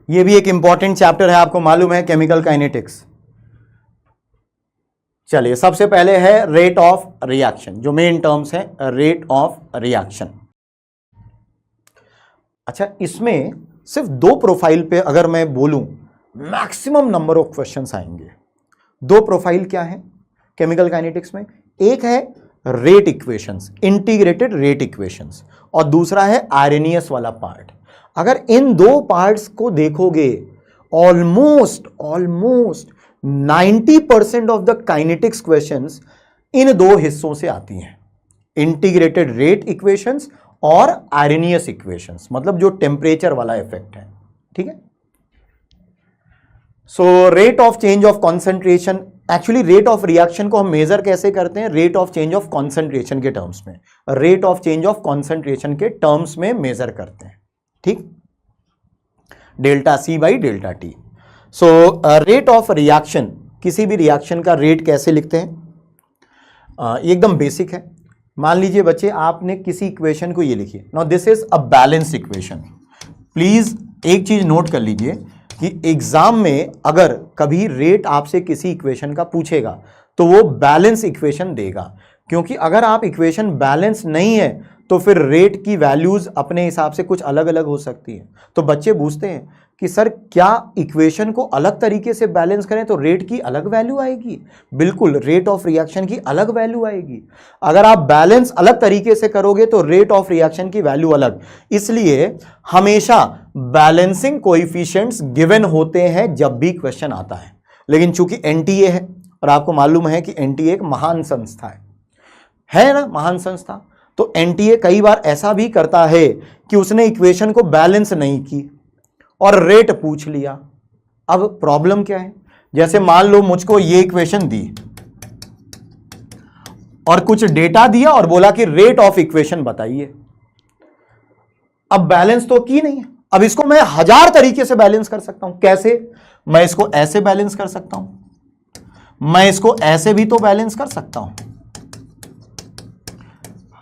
ये भी एक इंपॉर्टेंट चैप्टर है, आपको मालूम है, केमिकल काइनेटिक्स। चलिए सबसे पहले है रेट ऑफ रिएक्शन, जो मेन टर्म्स है रेट ऑफ रिएक्शन। अच्छा, इसमें सिर्फ दो प्रोफाइल पे अगर मैं बोलूं मैक्सिमम नंबर ऑफ क्वेश्चंस आएंगे। दो प्रोफाइल क्या है केमिकल काइनेटिक्स में? एक है rate equations, integrated rate equations, और दूसरा है आरएनएस वाला पार्ट। अगर इन दो पार्ट्स को देखोगे, almost 90% of the kinetics questions in दो हिस्सों से आती हैं, इंटीग्रेटेड रेट इक्वेशंस और आरएनएस इक्वेशंस, मतलब जो टेम्परेचर वाला इफेक्ट है। ठीक है, so rate of change of concentration, actually rate of reaction को हम मेजर कैसे करते हैं? Rate of change of concentration के टर्म्स में, rate of change of concentration के टर्म्स में मेजर करते हैं। ठीक, delta C by delta T. So rate of reaction, किसी भी रिएक्शन का रेट कैसे लिखते हैं? एकदम बेसिक है। मान लीजिए बच्चे, आपने किसी इक्वेशन को ये लिखिए, now this is a balance equation. Please एक चीज नोट कर लीजिए कि एग्जाम में अगर कभी रेट आपसे किसी इक्वेशन का पूछेगा तो वो बैलेंस इक्वेशन देगा, क्योंकि अगर आप इक्वेशन बैलेंस नहीं है तो फिर रेट की वैल्यूज अपने हिसाब से कुछ अलग अलग हो सकती है। तो बच्चे पूछते हैं कि सर क्या इक्वेशन को अलग तरीके से बैलेंस करें तो रेट की अलग वैल्यू आएगी? बिल्कुल, रेट ऑफ रिएक्शन की अलग वैल्यू आएगी। अगर आप बैलेंस अलग तरीके से करोगे तो रेट ऑफ रिएक्शन की वैल्यू अलग। इसलिए हमेशा बैलेंसिंग कोएफिशिएंट्स गिवन होते हैं जब भी क्वेश्चन आता है। लेकिन चूंकि एनटीए है और आपको मालूम है कि एनटीए एक महान संस्था है ना, महान संस्था, तो एनटीए कई बार ऐसा भी करता है कि उसने इक्वेशन को बैलेंस नहीं की और रेट पूछ लिया। अब प्रॉब्लम क्या है? जैसे मान लो मुझको ये इक्वेशन दी और कुछ डेटा दिया और बोला कि रेट ऑफ इक्वेशन बताइए। अब बैलेंस तो की नहीं है, अब इसको मैं 1000 तरीके से बैलेंस कर सकता हूं। कैसे? मैं इसको ऐसे बैलेंस कर सकता हूं, मैं इसको ऐसे भी तो बैलेंस कर सकता हूं,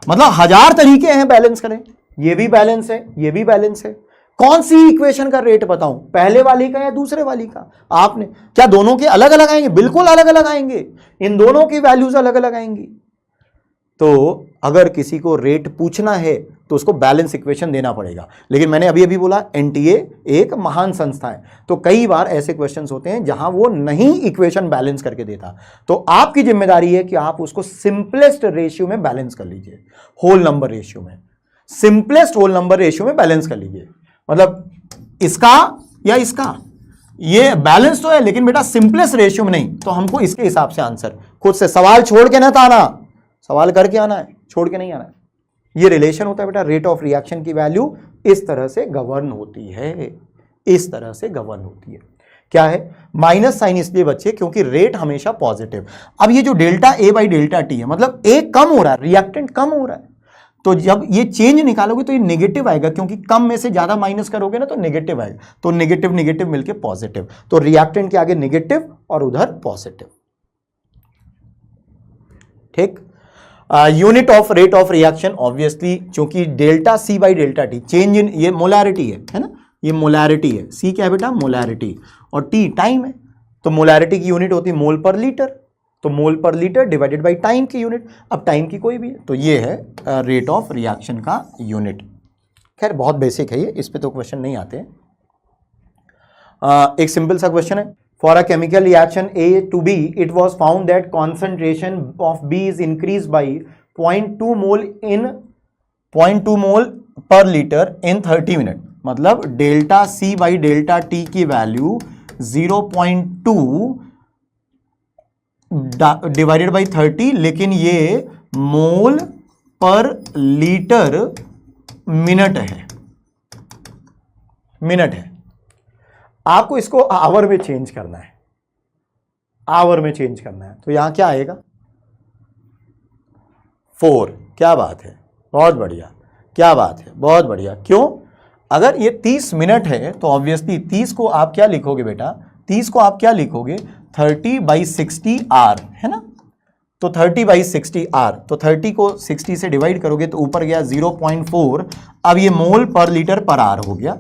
मतलब 1000 तरीके हैं बैलेंस करें। ये भी बैलेंस है, ये भी बैलेंस है। कौन सी इक्वेशन का रेट बताऊं, पहले वाली का या दूसरे वाली का? आपने क्या दोनों के अलग अलग आएंगे? बिल्कुल अलग अलग आएंगे, इन दोनों की वैल्यूज अलग अलग आएंगी। तो अगर किसी को रेट पूछना है तो उसको बैलेंस इक्वेशन देना पड़ेगा। लेकिन मैंने अभी बोला एनटीए एक महान संस्था है, तो कई बार ऐसे क्वेश्चंस होते हैं जहां वो नहीं इक्वेशन बैलेंस करके देता, तो आपकी जिम्मेदारी है कि आप उसको सिंपलेस्ट रेशियो में बैलेंस कर लीजिए, होल नंबर रेशियो में, सिंपलेस्ट होल नंबर रेशियो में बैलेंस कर लीजिए। मतलब इसका या इसका ये बैलेंस तो है, लेकिन बेटा सिंपलेस्ट रेशियो में नहीं, तो हमको इसके हिसाब से आंसर, खुद से सवाल छोड़ के ना आना, सवाल करके आना है, छोड़ के नहीं आना है। ये रिलेशन होता है बेटा, रेट ऑफ रिएक्शन की वैल्यू इस तरह से गवर्न होती है, इस तरह से गवर्न होती है। क्या है? माइनस साइन इसलिए बच्चे क्योंकि रेट हमेशा पॉजिटिव। अब ये जो delta A by delta T है, मतलब ए कम हो रहा है, रिएक्टेंट कम हो रहा है, तो जब ये चेंज निकालोगे तो ये नेगेटिव आएगा, क्योंकि कम में से ज्यादा माइनस करोगे ना तो नेगेटिव आएगा, तो नेगेटिव नेगेटिव मिलके पॉजिटिव, तो रिएक्टेंट के आगे नेगेटिव और उधर पॉजिटिव। ठीक, unit of rate of reaction obviously चूंकि delta C by delta T, change in, ये मोलैरिटी है ना, ये मोलैरिटी है। सी क्या है बेटा? मोलैरिटी, और टी टाइम है, तो मोलैरिटी की यूनिट होती है मोल पर लीटर, तो मोल पर लीटर डिवाइडेड बाय टाइम की यूनिट। अब टाइम की कोई भी है, तो ये है रेट ऑफ रिएक्शन का यूनिट। खैर बहुत बेसिक है ये, इस पे तो क्वेश्चन नहीं आते। एक सिंपल सा क्वेश्चन है, for a chemical reaction A to B, it was found that concentration of B is increased by 0.2 mole per liter in 30 minute. मतलब delta C by delta T की वैल्यू 0.2 डिवाइडेड बाई 30, लेकिन ये मोल पर litre minute है, minute है। आपको इसको our में चेंज करना है, आवर में चेंज करना है, तो यहां क्या आएगा? 4। क्या बात है, बहुत बढ़िया, क्या बात है, बहुत बढ़िया। क्यों? अगर ये 30 मिनट है तो ऑब्वियसली 30 को आप क्या लिखोगे बेटा? 30 को आप क्या लिखोगे? 30/60 आर, है ना, तो 30/60 आर, तो 30 को 60 से डिवाइड करोगे तो ऊपर गया 0.4। अब ये मोल पर लीटर पर आर हो गया,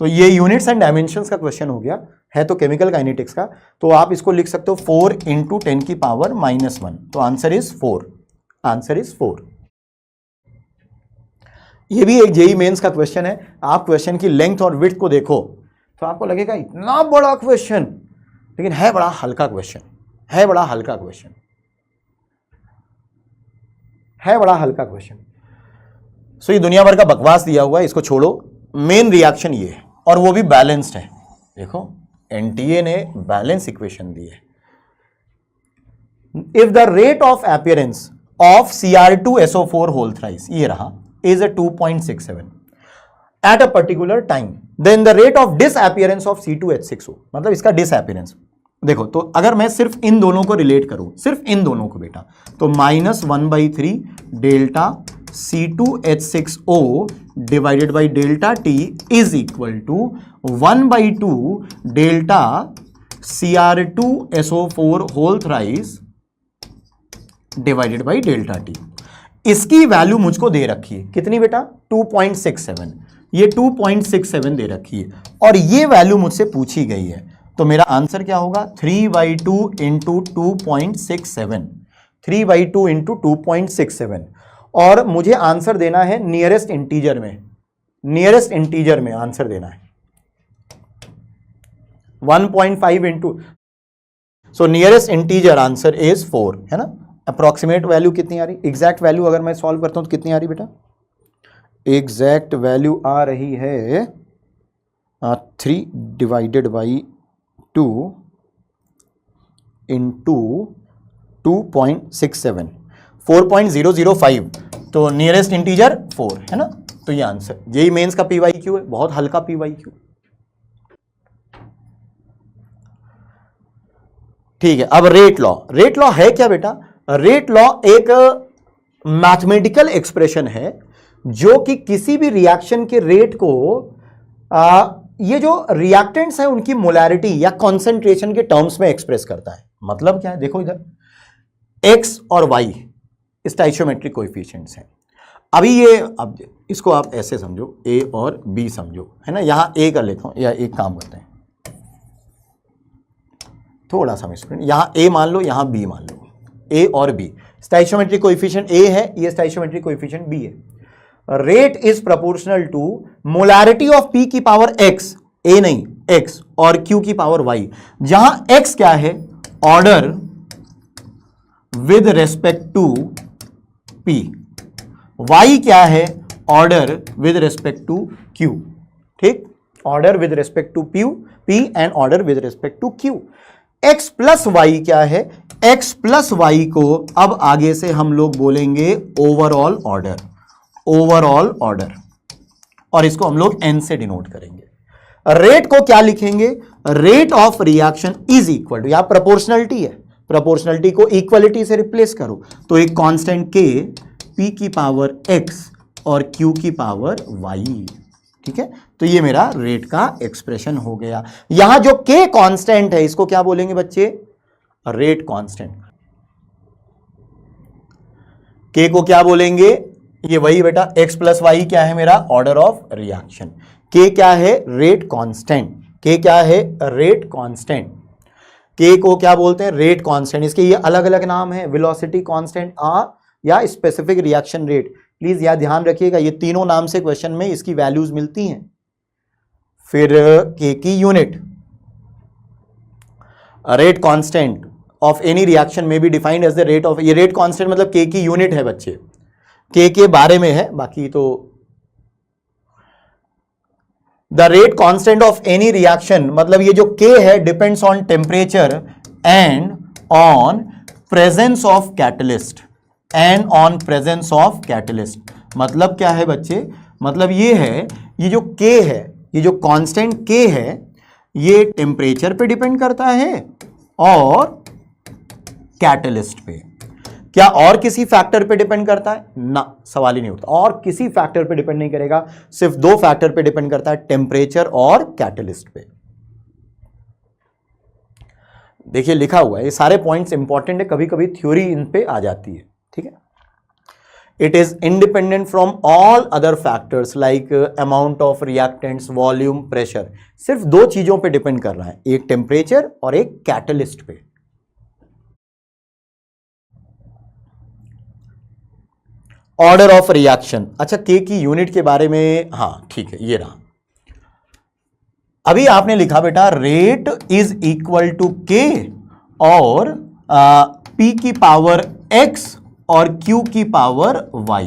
तो ये यूनिट्स एंड डायमेंशंस का क्वेश्चन हो गया, है तो केमिकल काइनेटिक्स का। तो आप इसको लिख सकते हो 4 × 10⁻⁻1। तो आंसर इज 4, आंसर इज 4। ये भी एक जेई मेंस का क्वेश्चन है। आप क्वेश्चन की लेंथ और विड्थ को देखो तो आपको लगेगा इतना बड़ा क्वेश्चन, लेकिन है बड़ा हल्का क्वेश्चन, है बड़ा हल्का क्वेश्चन, है बड़ा हल्का क्वेश्चन। सो ये दुनिया भर का बकवास दिया हुआ है, इसको छोड़ो। मेन रिएक्शन ये है और वो भी बैलेंस्ड है। देखो एनटीए ने बैलेंस इक्वेशन दी है। If the rate of appearance of Cr2SO4 whole thrice, ये रहा, is a 2.67 at a particular time, then the rate of disappearance of C2H6O, मतलब इसका disappearance देखो। तो अगर मैं सिर्फ इन दोनों को रिलेट करूं, सिर्फ इन दोनों को बेटा, तो -1/3 delta C2H6O divided by delta T is equal to 1/2 delta Cr2SO4 whole thrice divided by delta T। इसकी वैल्यू मुझको दे रखी है कितनी बेटा, 2.67। ये 2.67 दे रखी है और ये वैल्यू मुझसे पूछी गई है। तो मेरा आंसर क्या होगा, 3/2 × 2.67, 3/2 × 2.67। और मुझे आंसर देना है नियरेस्ट इंटीजर में, नियरेस्ट इंटीजर में आंसर देना है 1.5 × सो नियरेस्ट इंटीजर आंसर इज 4, है ना। अप्रोक्सीमेट वैल्यू कितनी आ रही, एग्जैक्ट वैल्यू अगर मैं सॉल्व करता हूं तो कितनी आ रही बेटा, एग्जैक्ट वैल्यू आ रही है 3 डिवाइडेड बाई 2 इंटू 2.67, 4.005। तो नियरेस्ट इंटीजर 4, है ना। तो ये आंसर जेईई मेंस का PYQ है, बहुत हल्का PYQ। ठीक है, अब रेट लॉ, रेट लॉ है क्या बेटा, रेट लॉ एक मैथमेटिकल एक्सप्रेशन है जो कि किसी भी रिएक्शन के रेट को ये जो रिएक्टेंट्स हैं उनकी मोलैरिटी या कॉन्सेंट्रेशन के टर्म्स में एक्सप्रेस करता है। मतलब क्या है, देखो इधर x और y स्टोइचियोमेट्रिक कोएफिशिएंट्स हैं। अभी ये, अब इसको आप ऐसे समझो, a और b समझो, है ना। यहां a कर लेता हूं, या एक काम करते हैं, थोड़ा सा स्टूडेंट, यहां a मान लो, यहां b मान लो, a और b स्टोइचियोमेट्रिक कोएफिशिएंट a है, ये स्टोइचियोमेट्रिक कोएफिशिएंट b है। Rate is proportional to molarity of p की पावर x, a नहीं x, और q की पावर y, जहां x क्या है, order with respect to p, y क्या है, order with respect to q। ठीक, order with respect to p and order with respect to q। x plus y क्या है, x प्लस वाई को अब आगे से हम लोग बोलेंगे ओवरऑल ऑर्डर, ओवरऑल ऑर्डर, और इसको हम लोग n से डिनोट करेंगे। रेट को क्या लिखेंगे, rate of reaction is equal to, यहां प्रोपोर्शनलिटी है, प्रोपोर्शनलिटी को इक्वलिटी से रिप्लेस करो, तो एक कांस्टेंट k p की पावर x और q की पावर y। ठीक है, तो ये मेरा रेट का एक्सप्रेशन हो गया। यहां जो k कांस्टेंट है इसको क्या बोलेंगे बच्चे, रेट कांस्टेंट। k को क्या बोलेंगे, ये वही बेटा x प्लस वाई क्या है मेरा, ऑर्डर ऑफ रिएक्शन। k क्या है, रेट कांस्टेंट, k क्या है, रेट कांस्टेंट। k को क्या बोलते हैं, रेट कांस्टेंट। इसके ये अलग अलग नाम है, वेलोसिटी कांस्टेंट या स्पेसिफिक रिएक्शन रेट। प्लीज याद ध्यान रखिएगा, ये तीनों नाम से क्वेश्चन में इसकी वैल्यूज मिलती हैं। फिर k की unit, rate constant of any reaction में be defined as the rate of, ये रेट कांस्टेंट मतलब k की यूनिट है बच्चे, k के बारे में है, बाकी तो the rate constant of any reaction मतलब ये जो k है depends on temperature and on presence of catalyst, and on presence of catalyst. मतलब क्या है बच्चे, मतलब ये है, ये जो k है, ये जो कांस्टेंट k है, ये टेम्परेचर पे डिपेंड करता है और कैटलिस्ट पे। क्या और किसी फैक्टर पे डिपेंड करता है, ना, सवाल ही नहीं उठता। और किसी फैक्टर पे डिपेंड नहीं करेगा, सिर्फ दो फैक्टर पे डिपेंड करता है, टेम्परेचर और कैटलिस्ट पे। देखिए लिखा हुआ है, ये सारे पॉइंट्स इंपॉर्टेंट है, कभी कभी थ्योरी इन पे आ जाती है। ठीक है, it is independent from all other factors like amount of reactants, volume, pressure. सिर्फ दो चीजों पे डिपेंड कर रहा है, एक टेम्परेचर और एक कैटलिस्ट पे। ऑर्डर ऑफ रिएक्शन, अच्छा के की यूनिट के बारे में, हाँ ठीक है, ये रहा। अभी आपने लिखा बेटा रेट इज इक्वल टू के और पी की पावर x और q की पावर y।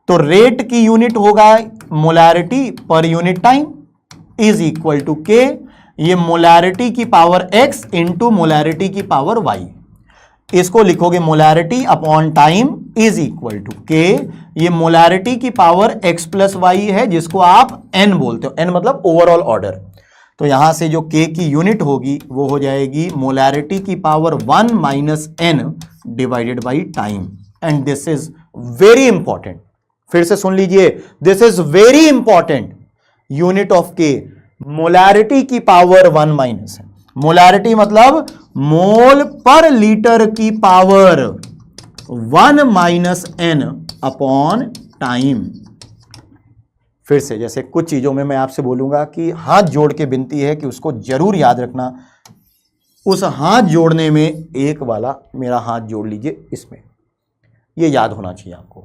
तो रेट की यूनिट होगा मोलैरिटी पर unit time is equal to k, ये मोलैरिटी की पावर x इंटू मोलैरिटी की पावर y। इसको लिखोगे molarity upon time is equal to k, ये मोलैरिटी की पावर x प्लस वाई है जिसको आप n बोलते हो, n मतलब ओवरऑल ऑर्डर। तो यहां से जो k की यूनिट होगी वो हो जाएगी मोलैरिटी की power 1 minus n divided by time. And this is very important, फिर से सुन लीजिए, this is very important. Unit of k molarity की पावर 1 माइनस n, मोलैरिटी मतलब मोल पर लीटर की power 1 minus n upon time. फिर से जैसे कुछ चीजों में मैं आपसे बोलूंगा कि हाथ जोड़ के विनती है कि उसको जरूर याद रखना, उस हाथ जोड़ने में एक वाला मेरा हाथ जोड़ लीजिए, इसमें ये याद होना चाहिए आपको।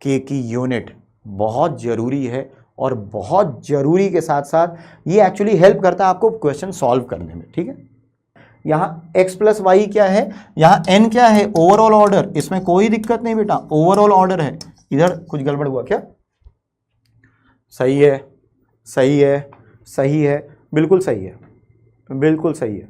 के की यूनिट बहुत जरूरी है और बहुत जरूरी के साथ साथ ये एक्चुअली हेल्प करता है आपको क्वेश्चन सॉल्व करने में, ठीक है। यहाँ x प्लस वाई क्या है, यहाँ n क्या है, ओवरऑल ऑर्डर, इसमें कोई दिक्कत नहीं बेटा, ओवरऑल ऑर्डर है। इधर कुछ गड़बड़ हुआ क्या? सही है, सही है, सही है, बिल्कुल सही है, बिल्कुल सही है,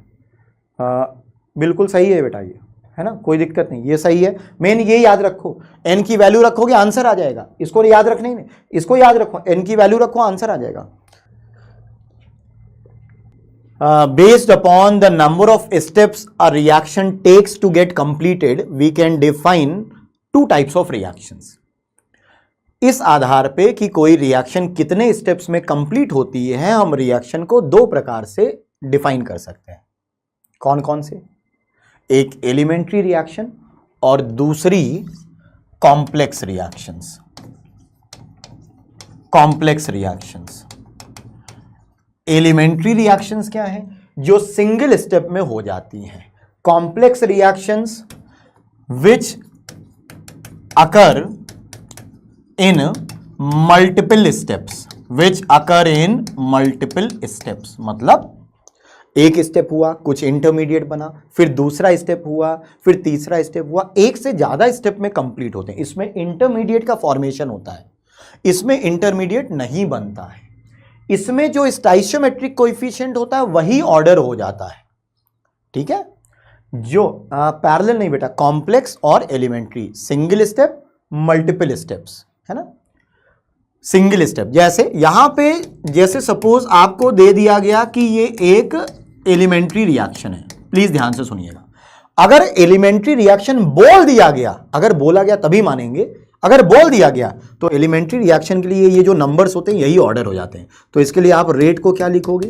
बिल्कुल सही है बेटा, ये है ना, कोई दिक्कत नहीं, ये सही है। मेन ये याद रखो, n की वैल्यू रखोगे आंसर आ जाएगा, इसको याद रखने नहीं, इसको याद रखो, n की वैल्यू रखो आंसर आ जाएगा। Based upon the number of steps a reaction takes to get completed, we can define two types of reactions. इस आधार पे कि कोई रिएक्शन कितने स्टेप्स में कंप्लीट होती है, हम रिएक्शन को दो प्रकार से डिफाइन कर सकते हैं। कौन कौन से? एक एलिमेंट्री रिएक्शन और दूसरी complex reactions. Complex reactions, elementary reactions क्या है? जो सिंगल स्टेप में हो जाती हैं। Complex reactions which occur in multiple steps, which occur in multiple steps, मतलब एक स्टेप हुआ, कुछ इंटरमीडिएट बना, फिर दूसरा स्टेप हुआ, फिर तीसरा स्टेप हुआ, एक से ज्यादा स्टेप में कंप्लीट होते हैं। इसमें इंटरमीडिएट का फॉर्मेशन होता है, इसमें इंटरमीडिएट नहीं बनता है। इसमें जो स्टाइशियोमेट्रिक कोएफिशिएंट होता है वही ऑर्डर हो जाता है, ठीक है। जो पैरेलल नहीं बेटा, कॉम्प्लेक्स और elementary, single step multiple steps, है ना। सिंगल स्टेप जैसे यहां पे, जैसे सपोज आपको दे दिया गया कि ये एक एलिमेंट्री रिएक्शन है, प्लीज ध्यान से सुनिएगा। अगर एलिमेंट्री रिएक्शन बोल दिया गया, अगर बोला गया तभी मानेंगे, अगर बोल दिया गया तो एलिमेंट्री रिएक्शन के लिए ये जो नंबर्स होते हैं यही ऑर्डर हो जाते हैं। तो इसके लिए आप रेट को क्या लिखोगे?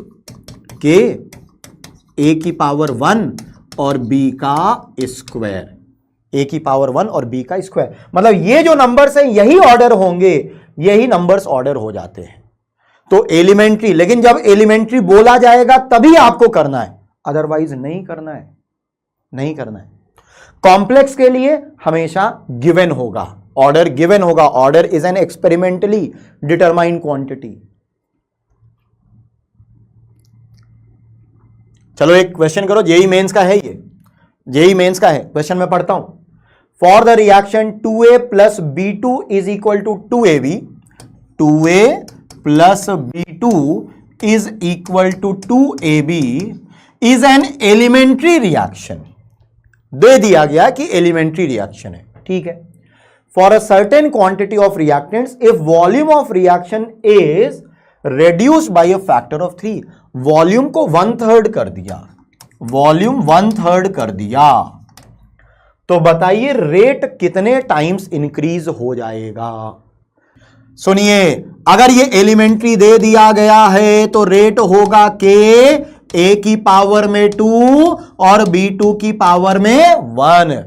के ए की पावर 1 और बी का स्क्वायर, ए की पावर 1 और बी का स्क्वायर, मतलब ये जो नंबर्स हैं यही ऑर्डर होंगे, यही नंबर्स ऑर्डर हो जाते हैं। तो एलिमेंट्री, लेकिन जब एलिमेंट्री बोला जाएगा तभी आपको करना है, अदरवाइज नहीं करना है, नहीं करना है। कॉम्प्लेक्स के लिए हमेशा गिवन होगा, ऑर्डर गिवन होगा, order is an experimentally determined quantity. चलो एक क्वेश्चन करो, जेई मेंस का है, ये जेई मेंस का है क्वेश्चन, मैं पढ़ता हूं। For the reaction 2a plus b2 is equal to 2ab, 2a plus b2 is equal to 2ab is an elementary reaction. दे दिया गया कि एलिमेंट्री रिएक्शन है, ठीक है। For a certain quantity of reactants, if volume of reaction is reduced by a factor of 3, volume को 1/3 कर दिया, वॉल्यूम 1/3 कर दिया, तो बताइए रेट कितने टाइम्स इंक्रीज हो जाएगा? सुनिए, अगर ये एलिमेंट्री दे दिया गया है तो रेट होगा के ए की पावर में 2 और B2 की पावर में 1,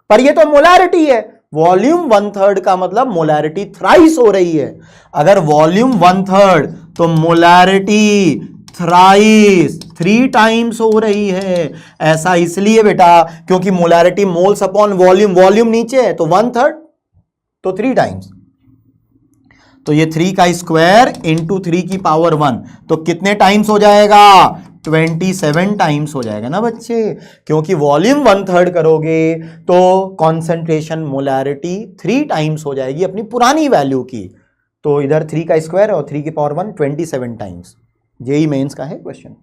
पर ये तो मोलैरिटी है, वॉल्यूम 1/3 का मतलब मोलैरिटी थ्राइस हो रही है। अगर वॉल्यूम 1/3 तो मोलैरिटी थ्राइस 3 टाइम्स हो रही है। ऐसा इसलिए बेटा क्योंकि molarity moles upon volume, volume नीचे है तो 1/3 तो 3 टाइम्स, तो ये 3 का स्क्वायर इंटू 3 की पावर 1 तो कितने टाइम्स हो जाएगा? 27 टाइम्स हो जाएगा ना बच्चे, क्योंकि वॉल्यूम 1/3 करोगे तो कॉन्सेंट्रेशन मोलैरिटी 3 टाइम्स हो जाएगी अपनी पुरानी वैल्यू की। तो इधर 3 का स्क्वायर और 3 की पावर 1 27 टाइम्स। जेई मेंस का है क्वेश्चन।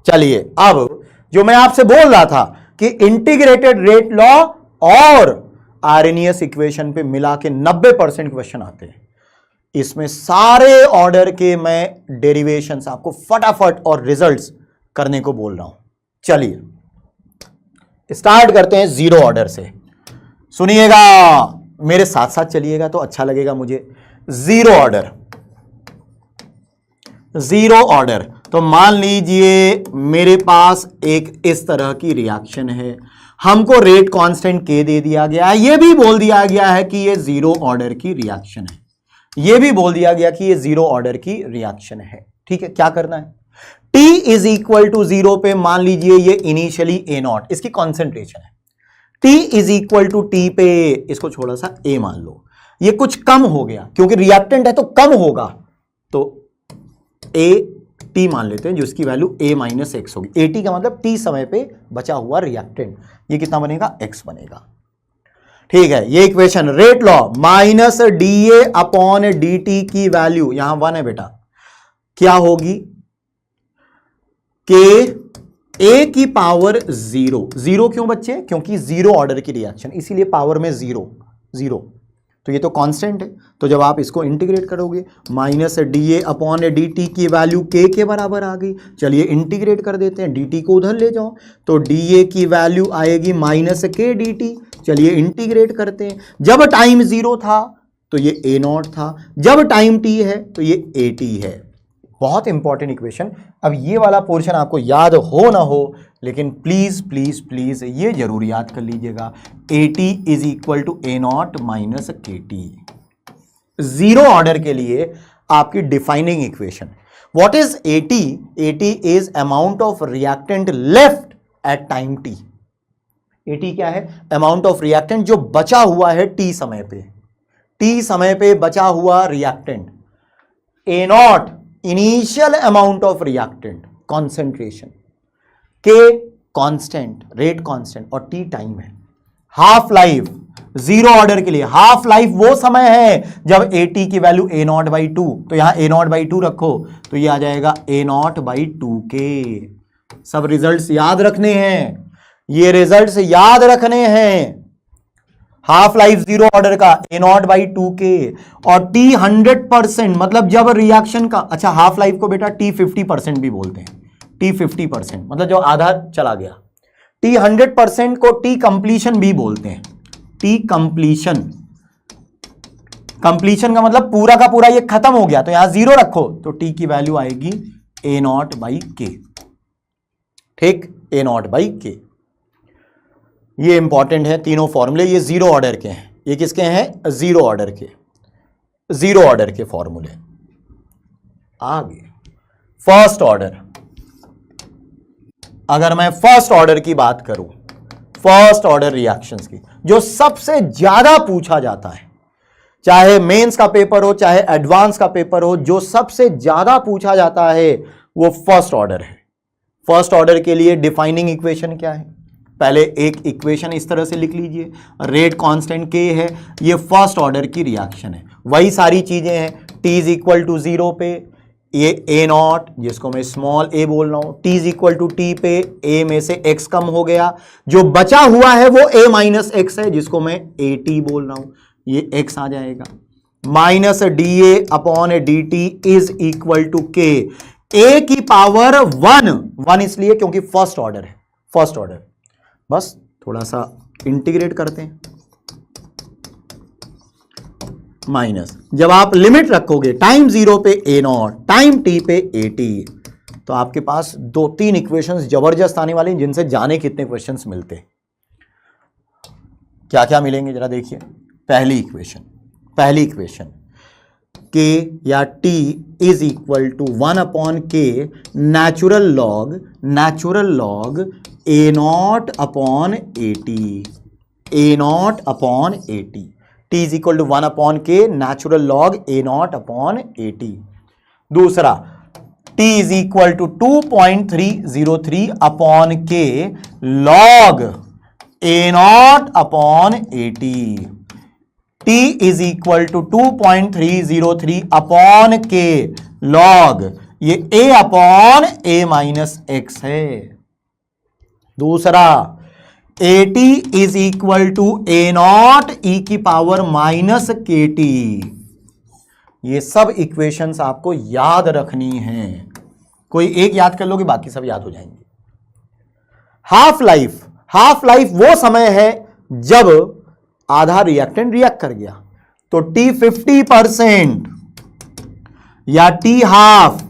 चलिए अब जो मैं आपसे बोल रहा था कि इंटीग्रेटेड रेट लॉ और आर्हेनियस इक्वेशन पे मिला के 90% क्वेश्चन आते हैं। इसमें सारे ऑर्डर के मैं डेरिवेशंस आपको फटाफट और रिजल्ट्स करने को बोल रहा हूं। चलिए स्टार्ट करते हैं जीरो ऑर्डर से। सुनिएगा, मेरे साथ साथ चलिएगा तो अच्छा लगेगा मुझे। जीरो ऑर्डर, जीरो ऑर्डर तो मान लीजिए मेरे पास एक इस तरह की रिएक्शन है, हमको रेट कांस्टेंट के दे दिया गया है, यह भी बोल दिया गया है कि यह जीरो ऑर्डर की रिएक्शन है, यह भी बोल दिया गया कि यह जीरो ऑर्डर की रिएक्शन है। ठीक है, क्या करना है? T इज इक्वल टू 0 पे मान लीजिए ये इनिशियली A0 इसकी कॉन्सेंट्रेशन है। T is equal to T पे इसको थोड़ा सा A मान लो, ये कुछ कम हो गया क्योंकि रिएक्टेंट है तो कम होगा, तो A T मान लेते हैं जिसकी वैल्यू A माइनस एक्स होगी। AT का मतलब T समय पे बचा हुआ रिएक्टेंट, ये कितना बनेगा? X बनेगा। ठीक है, ये equation rate law minus DA upon DT की वैल्यू यहां 1 है बेटा, क्या होगी? के A की पावर 0। 0 क्यों बच्चे? क्योंकि जीरो ऑर्डर की रिएक्शन, इसीलिए पावर में 0, तो ये तो कांस्टेंट है। तो जब आप इसको इंटीग्रेट करोगे माइनस DA अपॉन DT की वैल्यू K के बराबर आ गई। चलिए इंटीग्रेट कर देते हैं, DT को उधर ले जाओ तो DA की वैल्यू आएगी माइनस K DT। चलिए इंटीग्रेट करते हैं, जब टाइम 0 था तो ये A0 था, जब टाइम T है तो ये AT है। बहुत इंपॉर्टेंट इक्वेशन। अब ये वाला पोर्शन आपको याद हो ना हो, लेकिन प्लीज प्लीज प्लीज ये जरूर याद कर लीजिएगा, AT is equal to A0 minus KT। Zero order के लिए आपकी defining equation, what is AT? AT is amount of reactant left at time T। AT क्या है? अमाउंट ऑफ रिएक्टेंट जो बचा हुआ है T समय पे, T समय पे बचा हुआ reactant. A0 initial amount of reactant concentration, K constant rate constant और T टाइम है। हाफ लाइफ जीरो ऑर्डर के लिए, हाफ लाइफ वो समय है जब AT की वैल्यू A0/2, तो यहां A0/2 रखो तो ये आ जाएगा A0/2K। सब रिजल्ट्स याद रखने हैं, ये रिजल्ट्स याद रखने हैं। हाफ लाइफ जीरो ऑर्डर का A0/2K और T 100%, मतलब जब रिएक्शन का, अच्छा हाफ लाइफ को बेटा T 50% भी बोलते हैं, T 50% मतलब जो आधा चला गया। T 100% को T कंप्लीशन भी बोलते हैं, T कंप्लीशन। कंप्लीशन का मतलब पूरा का पूरा ये खत्म हो गया, तो यहां 0 रखो तो T की वैल्यू आएगी A0/K। ठीक, A0/K। ये इंपॉर्टेंट है तीनों फॉर्मूले, ये जीरो ऑर्डर के हैं। ये किसके हैं? जीरो ऑर्डर के, जीरो ऑर्डर के फॉर्मूले। आगे फर्स्ट ऑर्डर, अगर मैं फर्स्ट ऑर्डर की बात करूं, फर्स्ट ऑर्डर रिएक्शंस की जो सबसे ज्यादा पूछा जाता है, चाहे मेंस का पेपर हो चाहे एडवांस का पेपर हो, जो सबसे ज्यादा पूछा जाता है वो फर्स्ट ऑर्डर है। फर्स्ट ऑर्डर के लिए डिफाइनिंग इक्वेशन क्या है? पहले एक इक्वेशन इस तरह से लिख लीजिए, रेट कांस्टेंट K है, ये फर्स्ट ऑर्डर की रिएक्शन है, वही सारी चीजें हैं। T इज इक्वल टू 0 पे ये A0 जिसको मैं स्मॉल a बोल रहा हूं, T is equal to T पे A में से x कम हो गया, जो बचा हुआ है वो A माइनस एक्स है जिसको मैं AT बोल रहा हूं, ये x आ जाएगा। Minus DA upon DT is equal to K, A की पावर 1 इसलिए क्योंकि फर्स्ट ऑर्डर है, फर्स्ट ऑर्डर। बस थोड़ा सा इंटीग्रेट करते हैं, माइनस जब आप लिमिट रखोगे टाइम 0 पे A0, टाइम T पे AT, तो आपके पास 2-3 इक्वेशंस जबरदस्त आने वाली हैं जिनसे जाने कितने क्वेश्चंस मिलते हैं। क्या क्या मिलेंगे जरा देखिए। पहली इक्वेशन k या t is equal to 1/k natural log a naught upon a t t is equal to 1/k natural log a naught upon a t। दूसरा t is equal to 2.303 upon k log a naught upon a t। t is equal to 2.303 upon k log ये a upon a minus x है। दूसरा at is equal to a naught e की power minus kt। ये सब equations आपको याद रखनी है, कोई एक याद कर लोगे बाकी सब याद हो जाएंगे। हाफ लाइफ वो समय है जब आधा रिएक्टेंट रिएक्ट कर गया, तो T 50% या T हाफ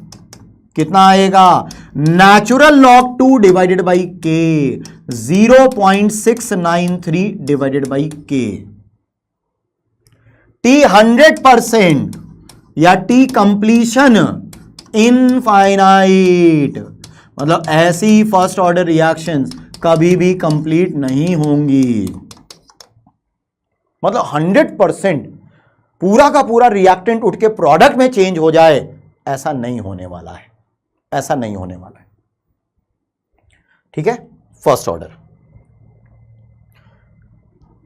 कितना आएगा, natural log 2 divided by K 0.693 divided by K। T 100% या T कंप्लीशन इनफाइनाइट, मतलब ऐसी फर्स्ट ऑर्डर रिएक्शंस कभी भी कंप्लीट नहीं होंगी। मतलब 100% पूरा का पूरा रिएक्टेंट उठ के प्रोडक्ट में चेंज हो जाए, ऐसा नहीं होने वाला है, ठीक है। First order.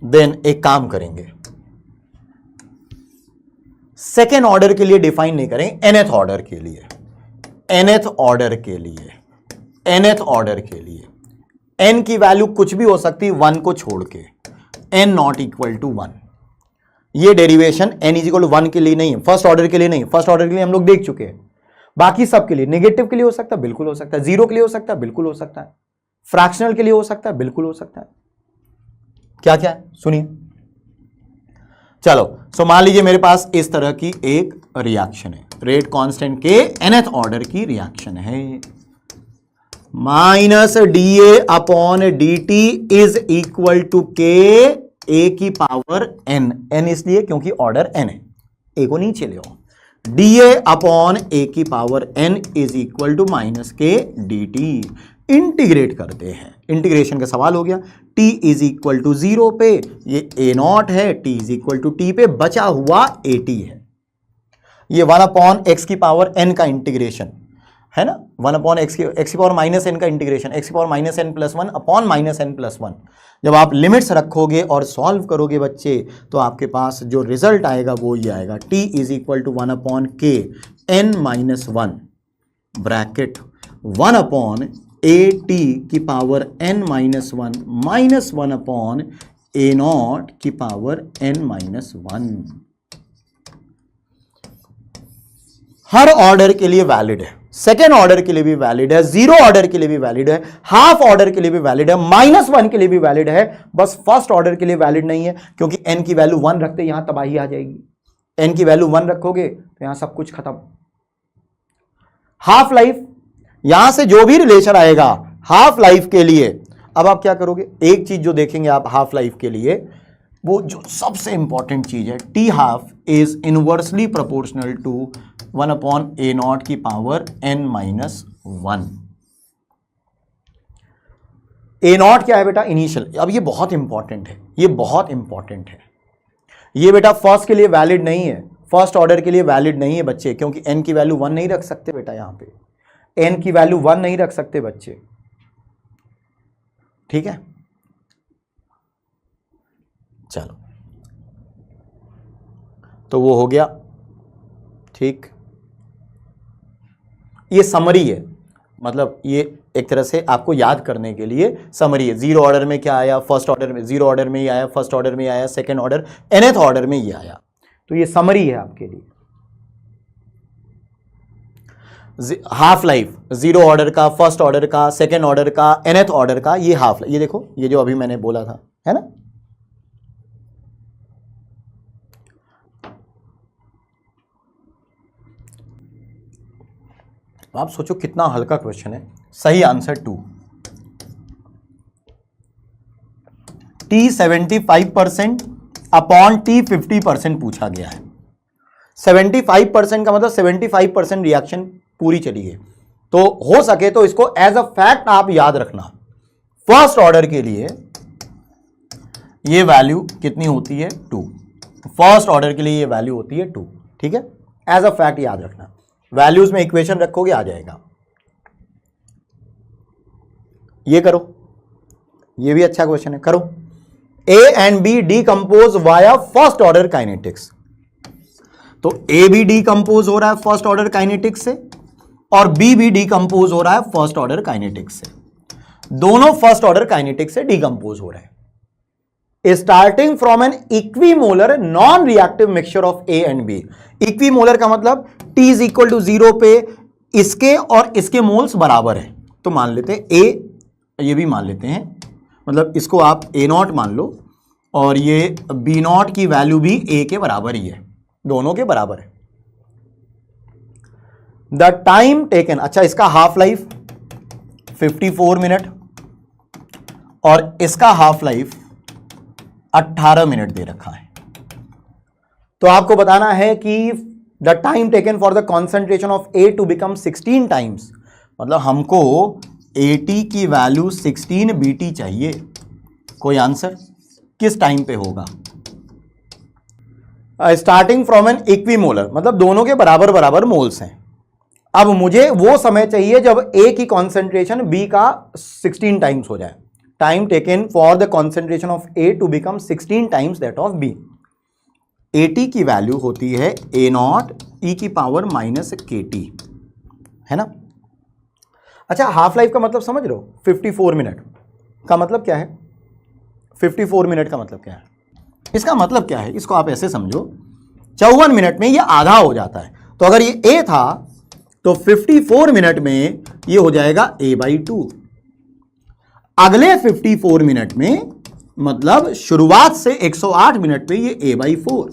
देन एक काम करेंगे, सेकेंड ऑर्डर के लिए डिफाइन नहीं करेंगे, nth ऑर्डर के लिए n की वैल्यू कुछ भी हो सकती है 1 को छोड़ के, n नॉट इक्वल टू 1। ये derivation n is equal to 1 के लिए नहीं है, फर्स्ट ऑर्डर के लिए नहीं। फर्स्ट ऑर्डर के लिए हम लोग देख चुके हैं, बाकी सब के लिए। नेगेटिव के लिए हो सकता है, बिल्कुल हो सकता है। जीरो के लिए हो सकता है, बिल्कुल हो सकता है। फ्रैक्शनल के लिए हो सकता है, बिल्कुल हो सकता है। क्या क्या है सुनिए। चलो सो मान लीजिए मेरे पास इस तरह की एक रिएक्शन है, रेट कांस्टेंट के nth ऑर्डर की रिएक्शन है। Minus dA upon dt is equal to k a की पावर n इसलिए क्योंकि ऑर्डर n है, a को नीचे ले आओ। dA अपॉन a की power n is equal to minus k dt। Integrate करते हैं, इंटीग्रेशन का सवाल हो गया। t इज इक्वल टू 0 पे ये a नॉट है, t is equal to t पे बचा हुआ at है। ये 1 अपॉन x की पावर n का इंटीग्रेशन है ना, 1 अपॉन x की पावर माइनस n का इंटीग्रेशन, x की power minus n plus 1 upon minus n plus 1। जब आप लिमिट्स रखोगे और सॉल्व करोगे बच्चे, तो आपके पास जो रिजल्ट आएगा वो ये आएगा, t is equal to 1 upon k n minus 1 bracket 1 upon a t की power n minus 1 minus 1 upon a naught की पावर n माइनस 1। हर ऑर्डर के लिए वैलिड है, सेकेंड ऑर्डर के लिए भी वैलिड है, जीरो ऑर्डर के लिए भी वैलिड है, हाफ ऑर्डर के लिए भी वैलिड है, -1 के लिए भी वैलिड है। बस फर्स्ट ऑर्डर के लिए वैलिड नहीं है, क्योंकि n की वैल्यू 1 रखते यहां तबाही आ जाएगी। n की वैल्यू 1 रखोगे तो यहां सब कुछ खत्म। हाफ लाइफ, यहां से जो भी रिलेशन आएगा हाफ लाइफ के लिए, अब आप क्या करोगे, एक चीज जो देखेंगे आप हाफ लाइफ के लिए, वो जो सबसे इंपॉर्टेंट चीज है, T half is inversely proportional to 1 upon a naught की power n minus 1। a naught क्या है बेटा, इनिशियल। अब ये बहुत इंपॉर्टेंट है, ये बेटा फर्स्ट के लिए वैलिड नहीं है, फर्स्ट ऑर्डर के लिए वैलिड नहीं है बच्चे, क्योंकि n की वैल्यू 1 नहीं रख सकते बेटा, यहां पे n की वैल्यू 1 नहीं रख सकते बच्चे, ठीक है। चलो तो वो हो गया, ठीक। ये समरी है, मतलब ये एक तरह से आपको याद करने के लिए समरी है। जीरो ऑर्डर में क्या आया, फर्स्ट ऑर्डर में, जीरो ऑर्डर में ही आया, फर्स्ट ऑर्डर में आया, सेकेंड ऑर्डर nth ऑर्डर में ये आया, तो ये समरी है आपके लिए। हाफ लाइफ, जीरो ऑर्डर का, फर्स्ट ऑर्डर का, सेकेंड ऑर्डर का, nth ऑर्डर का, ये हाफ लाइफ। ये देखो, ये जो अभी मैंने बोला था, है ना। आप सोचो कितना हल्का क्वेश्चन है। सही आंसर 2। T 75% अपॉन T 50% पूछा गया है। 75% का मतलब 75% रिएक्शन पूरी चली है, तो हो सके तो इसको एज अ फैक्ट आप याद रखना। फर्स्ट ऑर्डर के लिए ये वैल्यू कितनी होती है 2, फर्स्ट ऑर्डर के लिए ये वैल्यू होती है 2, ठीक है, एज अ फैक्ट याद रखना। वैल्यूज में इक्वेशन रखोगे आ जाएगा। ये करो, ये भी अच्छा क्वेश्चन है, करो। A and B decompose via first order kinetics, तो A भी डीकंपोज हो रहा है फर्स्ट ऑर्डर काइनेटिक्स से और B भी डीकंपोज हो रहा है फर्स्ट ऑर्डर काइनेटिक्स से, दोनों फर्स्ट ऑर्डर काइनेटिक्स से डीकंपोज हो रहे हैं। Starting from an equimolar non reactive mixture of A and B। Equimolar का मतलब T इज इक्वल टू 0 पे इसके और इसके मोल्स बराबर है, तो मान लेते हैं A, ये भी मान लेते हैं, मतलब इसको आप A0 मान लो और ये B0 की वैल्यू भी A के बराबर ही है, दोनों के बराबर है। द टाइम टेकन, अच्छा इसका हाफ लाइफ 54 मिनट और इसका हाफ लाइफ 18 मिनट दे रखा है, तो आपको बताना है कि the time taken for the concentration of A to become 16 times, मतलब हमको AT की वैल्यू 16 BT चाहिए। कोई आंसर किस टाइम पे होगा? स्टार्टिंग फ्रॉम एन इक्विमोलर, मतलब दोनों के बराबर बराबर मोल्स हैं। अब मुझे वो समय चाहिए जब A की कॉन्सेंट्रेशन B का 16 टाइम्स हो जाए। Time taken for the concentration of A to become 16 times that of B। AT की वैल्यू होती है A0 e की पावर माइनस KT, है ना। अच्छा हाफ लाइफ का मतलब समझ लो, 54 मिनट का मतलब क्या है? 54 मिनट का मतलब क्या है? इसका मतलब क्या है, इसको आप ऐसे समझो, 54 मिनट में ये आधा हो जाता है, तो अगर ये A था तो 54 मिनट में ये हो जाएगा A/2। अगले 54 मिनट में, मतलब शुरुआत से 108 मिनट पे ये A/4।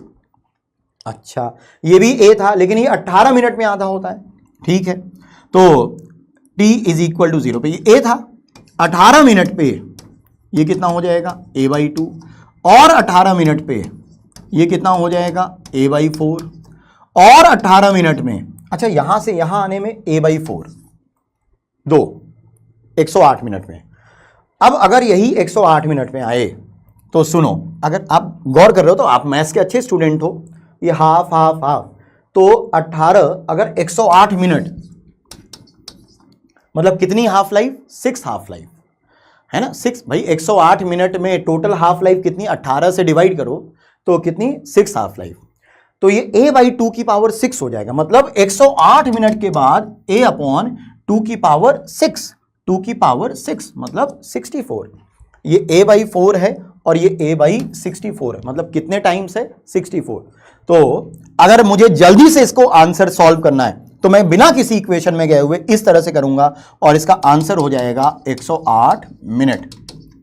अच्छा ये भी A था लेकिन ये 18 मिनट में आधा होता है, ठीक है, तो T इज इक्वल टू 0 पे ये A था, 18 मिनट पे ये कितना हो जाएगा A/2 और 18 मिनट पे ये कितना हो जाएगा A/4 और 18 मिनट में, अच्छा यहां से यहां आने में A/4 दो 108 मिनट में। अब अगर यही 108 मिनट में आए तो सुनो, अगर आप गौर कर रहे हो तो आप मैथ्स के अच्छे स्टूडेंट हो, ये हाफ हाफ हाफ, तो 18 अगर 108 मिनट मतलब कितनी हाफ लाइफ? 6 हाफ लाइफ, है ना। 6 भाई 108 मिनट में टोटल हाफ लाइफ कितनी? 18 से डिवाइड करो तो कितनी? 6 हाफ लाइफ, तो ये A/2 की पावर 6 हो जाएगा, मतलब 108 मिनट के बाद A/2 की पावर 6, 2 की पावर 6 मतलब 64। ये A/4 है और ये A/64 है, मतलब कितने टाइम्स है? 64। तो अगर मुझे जल्दी से इसको आंसर सॉल्व करना है तो मैं बिना किसी इक्वेशन में गए हुए इस तरह से करूंगा और इसका आंसर हो जाएगा 108 मिनट,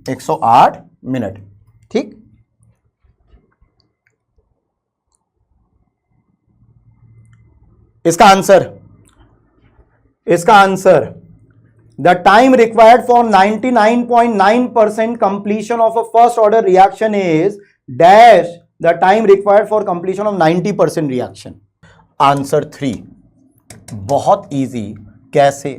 108 मिनट, ठीक। इसका answer the time required for 99.9% completion of a first order reaction is dash the time required for completion of 90% reaction. Answer 3 बहुत इजी, कैसे?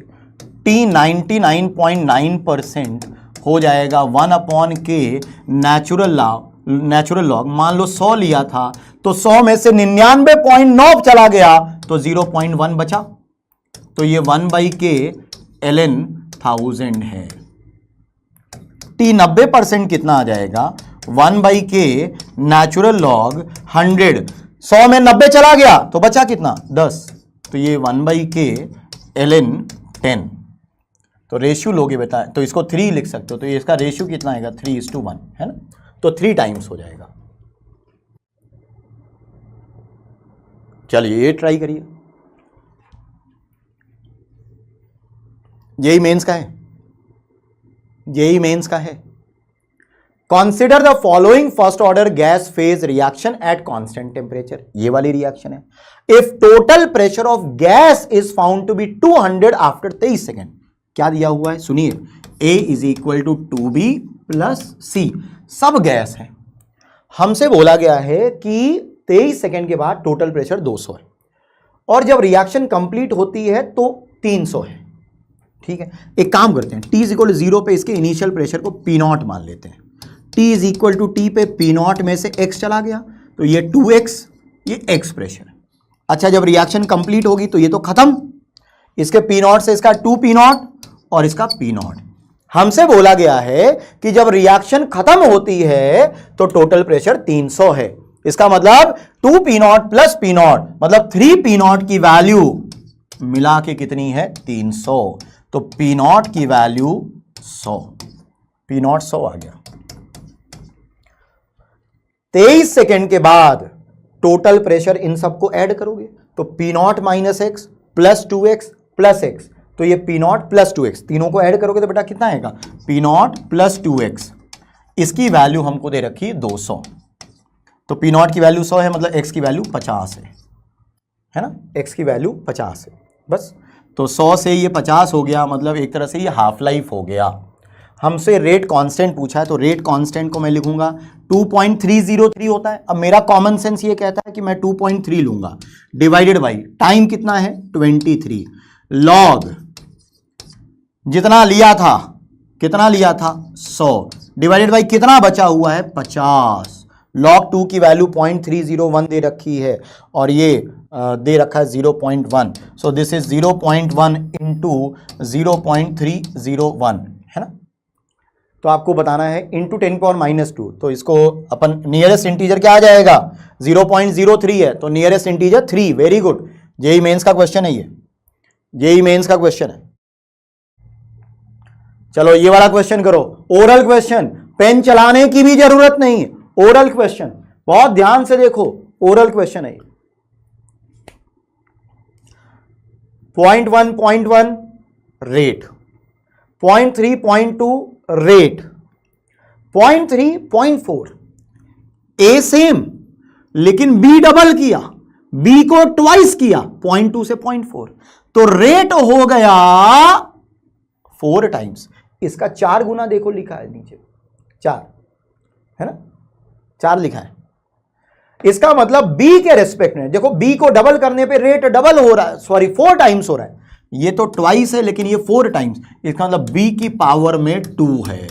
T 99.9% हो जाएगा 1/K नेचुरल लॉग, मान लो 100 लिया था तो 100 में से 99.9 चला गया तो 0.1 बचा, तो ये 1/K ln 1000 है। T 90% कितना आ जाएगा? 1/K नेचुरल लॉग 100, 100 में 90 चला गया तो बचा कितना? 10, तो ये 1/K ln 10। तो रेशियो लोगे बेटा तो इसको 3 लिख सकते हो, तो ये इसका रेशियो कितना आएगा? 3:1, है ना, तो 3 टाइम्स हो जाएगा। चलिए ये ट्राई करिए, यही मेंस का है, यही मेंस का है। Consider the following first order gas phase reaction at constant temperature, ये वाली रिएक्शन है। If total pressure of gas is found to be 200 after 23 second, क्या दिया हुआ है सुनिए, A is equal to 2B plus C, सब गैस है। हमसे बोला गया है कि 23 सेकेंड के बाद टोटल प्रेशर 200 है और जब रिएक्शन कंप्लीट होती है तो 300 है। ठीक है, एक काम करते हैं, T इज इक्वल टू 0 पे इसके इनिशियल प्रेशर को P0 मान लेते हैं। T is equal to T पे P0 में से X चला गया तो ये 2X, ये X प्रेशर है। अच्छा, जब रिएक्शन कंप्लीट होगी तो ये तो खत्म, इसके P0 से इसका 2P0 और इसका P0। हमसे बोला गया है कि जब रिएक्शन खत्म होती है तो टोटल प्रेशर 300 है। इसका मतलब 2P0 प्लस P0 मतलब 3P0 की वैल्यू मिला के कितनी है 300, तो P0 की वैल्यू 100, P0 100 आ गया। 23 सेकेंड के बाद टोटल प्रेशर इन सबको ऐड करोगे तो P0 minus x plus 2x plus x, तो ये P0 प्लस 2x, तीनों को ऐड करोगे तो बेटा कितना आएगा P0 प्लस 2x, इसकी वैल्यू हमको दे रखी 200, तो P0 की वैल्यू 100 है मतलब x की वैल्यू 50 है ना, x की वैल्यू 50 है बस। तो 100 से ये 50 हो गया, मतलब एक तरह से ये हाफ लाइफ हो गया। हमसे रेट कांस्टेंट पूछा है तो रेट कांस्टेंट को मैं लिखूंगा 2.303 होता है। अब मेरा कॉमन सेंस ये कहता है कि मैं 2.3 लूंगा डिवाइडेड बाई टाइम कितना है 23, लॉग जितना लिया था, कितना लिया था 100, डिवाइडेड बाई कितना बचा हुआ है 50, log 2 की वैल्यू 0.301 दे रखी है और ये दे रखा है 0.1, सो दिस इज 0.1 इंटू 0.301 है ना। तो आपको बताना है इंटू 10⁻², तो इसको अपन नियरेस्ट इंटीजर क्या आ जाएगा 0.03 है तो nearest integer 3, very good. JEE Mains का क्वेश्चन है ये, जेई मेंस का क्वेश्चन है। चलो ये वाला क्वेश्चन करो, ओरल क्वेश्चन, पेन चलाने की भी जरूरत नहीं, ओरल क्वेश्चन, बहुत ध्यान से देखो, ओरल क्वेश्चन है। 0.1 रेट, 0.3 रेट, 0.3 0.4, ए सेम लेकिन बी डबल किया, बी को ट्वाइस किया 0.2 से 0.4, तो रेट हो गया 4 टाइम्स। इसका 4 गुना देखो लिखा है नीचे, 4 है ना, 4 लिखा है। इसका मतलब बी के रेस्पेक्ट में देखो, बी को डबल करने पे रेट डबल हो रहा है, सॉरी 4 टाइम्स हो रहा है। ये तो ट्वाइस है लेकिन ये 4 टाइम्स, इसका मतलब बी की पावर में 2 है।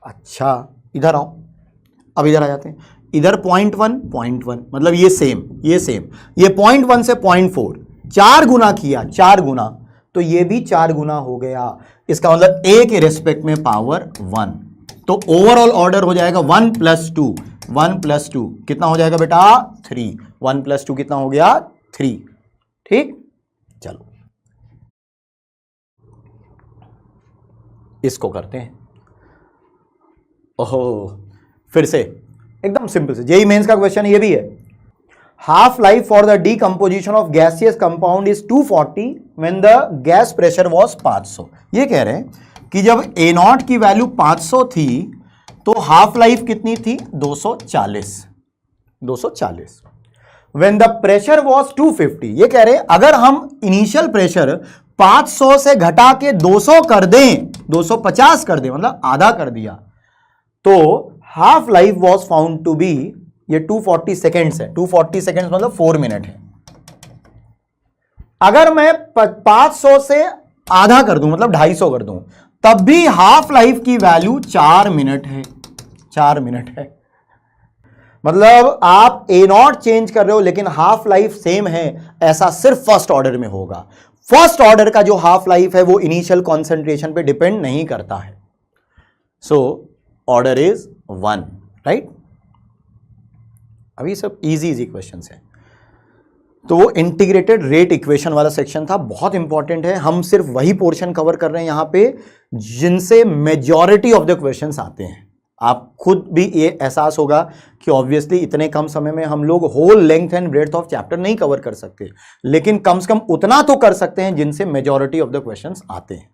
अच्छा इधर आओ, अब इधर आ जाते हैं, इधर 0.1 मतलब ये सेम, ये 0.1 से 0.4 4 गुना किया, 4 गुना, तो ये भी 4 गुना हो गया। इसका मतलब ए के रेस्पेक्ट में पावर 1, तो ओवरऑल ऑर्डर हो जाएगा 1 + 2, 1 + 2 कितना हो जाएगा बेटा 3, 1 + 2 कितना हो गया 3। ठीक, चलो इसको करते हैं। ओहो, फिर से एकदम सिंपल से जेई मेंस का क्वेश्चन ये भी है। Half life for the decomposition of gaseous compound is 240 when the gas pressure was 500। ये कह रहे हैं कि जब A0 की वैल्यू 500 थी तो हाफ लाइफ कितनी थी 240, 240। व्हेन द प्रेशर वाज 250, ये कह रहे हैं अगर हम इनिशियल प्रेशर 500 से घटा के 200 कर दें, 250 कर दें, मतलब आधा कर दिया, तो half life was found to be, ये 240 सेकेंड्स है, 240 सेकेंड्स मतलब 4 मिनट है। अगर मैं 500 से आधा कर दूं मतलब 250 कर दूं, तब भी हाफ लाइफ की वैल्यू 4 मिनट है, 4 मिनट है। मतलब आप A0 चेंज कर रहे हो लेकिन हाफ लाइफ सेम है, ऐसा सिर्फ फर्स्ट ऑर्डर में होगा। फर्स्ट ऑर्डर का जो हाफ लाइफ है वो इनिशियल कॉन्सेंट्रेशन पे डिपेंड नहीं करता है। So order is 1, right. अभी सब इजी क्वेश्चंस हैं। तो वो इंटीग्रेटेड रेट इक्वेशन वाला सेक्शन था, बहुत इंपॉर्टेंट है। हम सिर्फ वही पोर्शन कवर कर रहे हैं यहां पे जिनसे मेजॉरिटी ऑफ द क्वेश्चंस आते हैं। आप खुद भी ये एहसास होगा कि ऑब्वियसली इतने कम समय में हम लोग whole length and breadth of chapter नहीं कवर कर सकते, लेकिन कम से कम उतना तो कर सकते हैं जिनसे मेजॉरिटी ऑफ द क्वेश्चंस आते हैं,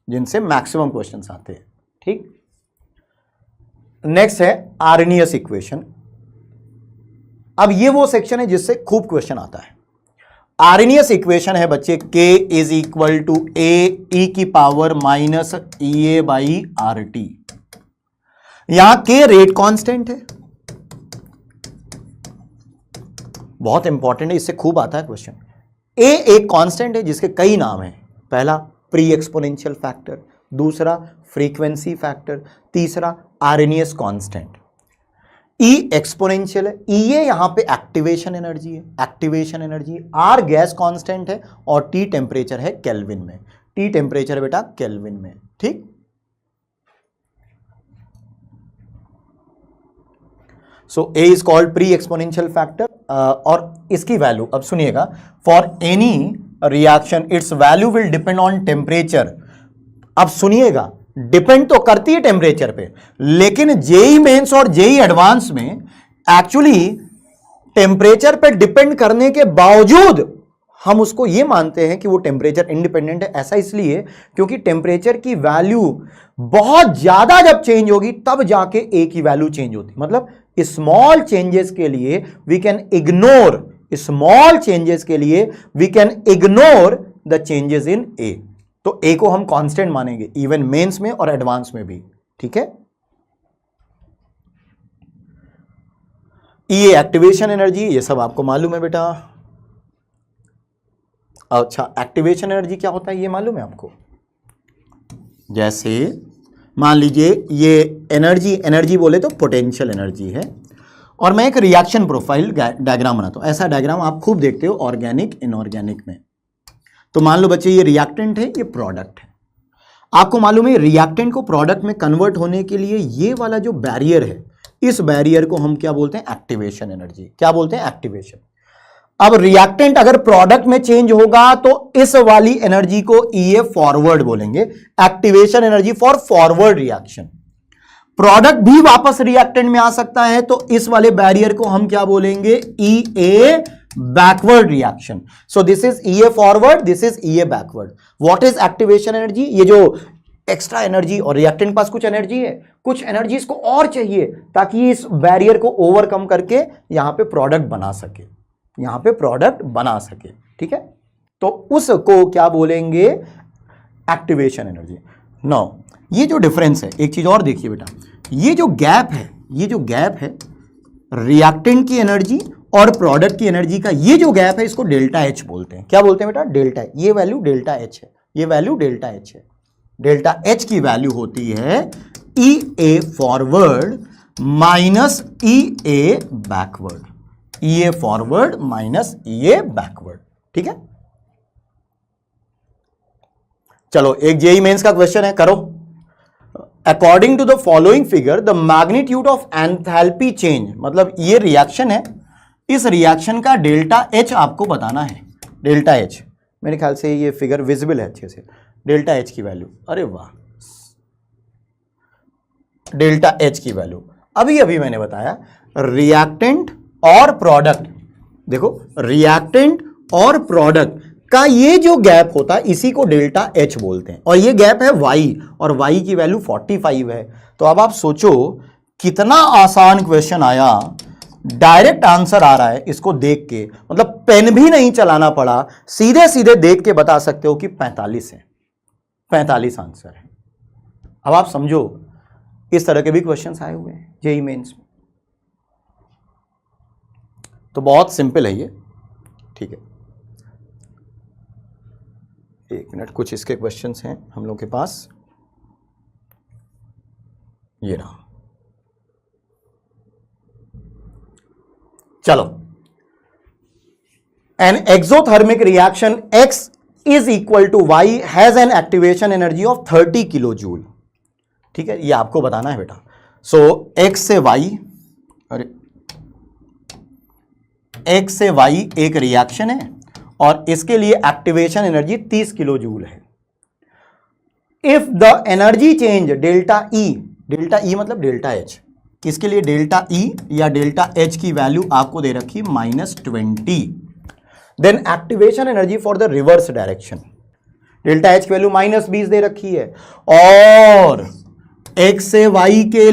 जिनसे मैक्सिमम क्वेश्चंस आते हैं। ठीक, नेक्स्ट है आर्नियस इक्वेशन। अब ये वो सेक्शन है जिससे खूब क्वेश्चन आता है। आर्हेनियस इक्वेशन है बच्चे, K इज इक्वल टू ए ई की power minus E A by R T. यहां K रेट कांस्टेंट है, बहुत इंपॉर्टेंट है, इससे खूब आता है क्वेश्चन। ए एक कांस्टेंट है जिसके कई नाम हैं, पहला प्री एक्सपोनेंशियल फैक्टर, दूसरा फ्रीक्वेंसी फैक्टर, तीसरा आर्हेनियस कांस्टेंट। ई एक्सपोनेंशियल है, ई ए यहां पे एक्टिवेशन एनर्जी है, activation energy. R gas constant है और टी टेम्परेचर है केल्विन में, टी टेम्परेचर बेटा केल्विन में, ठीक। So A is called pre exponential factor. और इसकी वैल्यू अब सुनिएगा, for any reaction its value will depend on temperature. अब सुनिएगा, डिपेंड तो करती है टेम्परेचर पे, लेकिन जेई मेंस और जेई एडवांस में एक्चुअली टेम्परेचर पे डिपेंड करने के बावजूद हम उसको ये मानते हैं कि वो टेम्परेचर इंडिपेंडेंट है। ऐसा इसलिए क्योंकि टेम्परेचर की वैल्यू बहुत ज्यादा जब चेंज होगी तब जाके ए की वैल्यू चेंज होती, मतलब स्मॉल चेंजेस के लिए we can ignore, small changes के लिए we can ignore the changes in A. तो ए को हम कांस्टेंट मानेंगे इवन मेंस में और एडवांस में भी, ठीक है। ये एक्टिवेशन एनर्जी, ये सब आपको मालूम है बेटा। अच्छा, एक्टिवेशन एनर्जी क्या होता है ये मालूम है आपको? जैसे मान लीजिए ये एनर्जी बोले तो पोटेंशियल एनर्जी है, और मैं एक रिएक्शन प्रोफाइल डायग्राम बनाता हूं। ऐसा डायग्राम आप खूब देखते हो ऑर्गेनिक इनऑर्गेनिक में। तो मान लो बच्चे ये रिएक्टेंट है, ये प्रोडक्ट है। आपको मालूम है रिएक्टेंट को प्रोडक्ट में कन्वर्ट होने के लिए ये वाला जो बैरियर है, इस बैरियर को हम क्या बोलते हैं? Activation energy. क्या बोलते हैं? एक्टिवेशन। अब रिएक्टेंट अगर प्रोडक्ट में चेंज होगा तो इस वाली एनर्जी को ईए फॉरवर्ड बोलेंगे, activation energy for forward reaction. Product भी वापस रिएक्टेंट में आ सकता है तो इस वाले बैरियर को हम क्या बोलेंगे? E A backward reaction. So this is E A forward, this is E A backward. What is activation energy? ये जो एक्स्ट्रा एनर्जी, और रिएक्टेंट के पास कुछ एनर्जी है, कुछ एनर्जी इसको और चाहिए ताकि इस बैरियर को ओवरकम करके यहां पे प्रोडक्ट बना सके, यहां पे प्रोडक्ट बना सके, ठीक है। तो उसको क्या बोलेंगे? Activation energy. नाउ ये जो डिफरेंस है, एक चीज और देखिए बेटा, ये जो गैप है, ये जो गैप है रिएक्टेंट की एनर्जी और प्रोडक्ट की एनर्जी का, ये जो गैप है इसको डेल्टा एच बोलते हैं। क्या बोलते हैं बेटा? डेल्टा। ये वैल्यू डेल्टा एच है, ये वैल्यू डेल्टा एच है। डेल्टा एच की वैल्यू होती है ई ए फॉरवर्ड माइनस ई ए बैकवर्ड, ई ए फॉरवर्ड माइनस ई ए बैकवर्ड, ठीक है। चलो एक जेई मेंस का क्वेश्चन है, करो। According to the following figure the magnitude of enthalpy change, मतलब ये रिएक्शन है, इस रिएक्शन का डेल्टा एच आपको बताना है। डेल्टा एच, मेरे ख्याल से ये फिगर विजिबल है अच्छे से। डेल्टा एच की वैल्यू, अरे वाह, डेल्टा एच की वैल्यू अभी अभी मैंने बताया, रिएक्टेंट और प्रोडक्ट, देखो रिएक्टेंट और प्रोडक्ट का ये जो गैप होता है इसी को डेल्टा एच बोलते हैं, और ये गैप है वाई, और वाई की वैल्यू 45 है। तो अब आप सोचो कितना आसान क्वेश्चन आया, डायरेक्ट आंसर आ रहा है इसको देख के, मतलब पेन भी नहीं चलाना पड़ा, सीधे सीधे देख के बता सकते हो कि 45 है, 45 आंसर है। अब आप समझो इस तरह के भी क्वेश्चंस आए हुए हैं जेईई मेंस में, तो बहुत सिंपल है ये, ठीक है। एक मिनट, कुछ इसके क्वेश्चंस हैं हम लोग के पास, ये रहा। चलो, an exothermic reaction X is equal to Y has an activation energy of 30 kilo joule, ठीक है, ये आपको बताना है बेटा। सो X से Y, अरे X से Y एक रिएक्शन है और इसके लिए एक्टिवेशन एनर्जी 30 किलो जूल है। If the energy change delta E मतलब डेल्टा एच, इसके लिए डेल्टा ई या डेल्टा एच की वैल्यू आपको दे रखी -20, then activation energy for the reverse direction, delta H की वैल्यू -20 दे रखी है, और एक्स से वाई के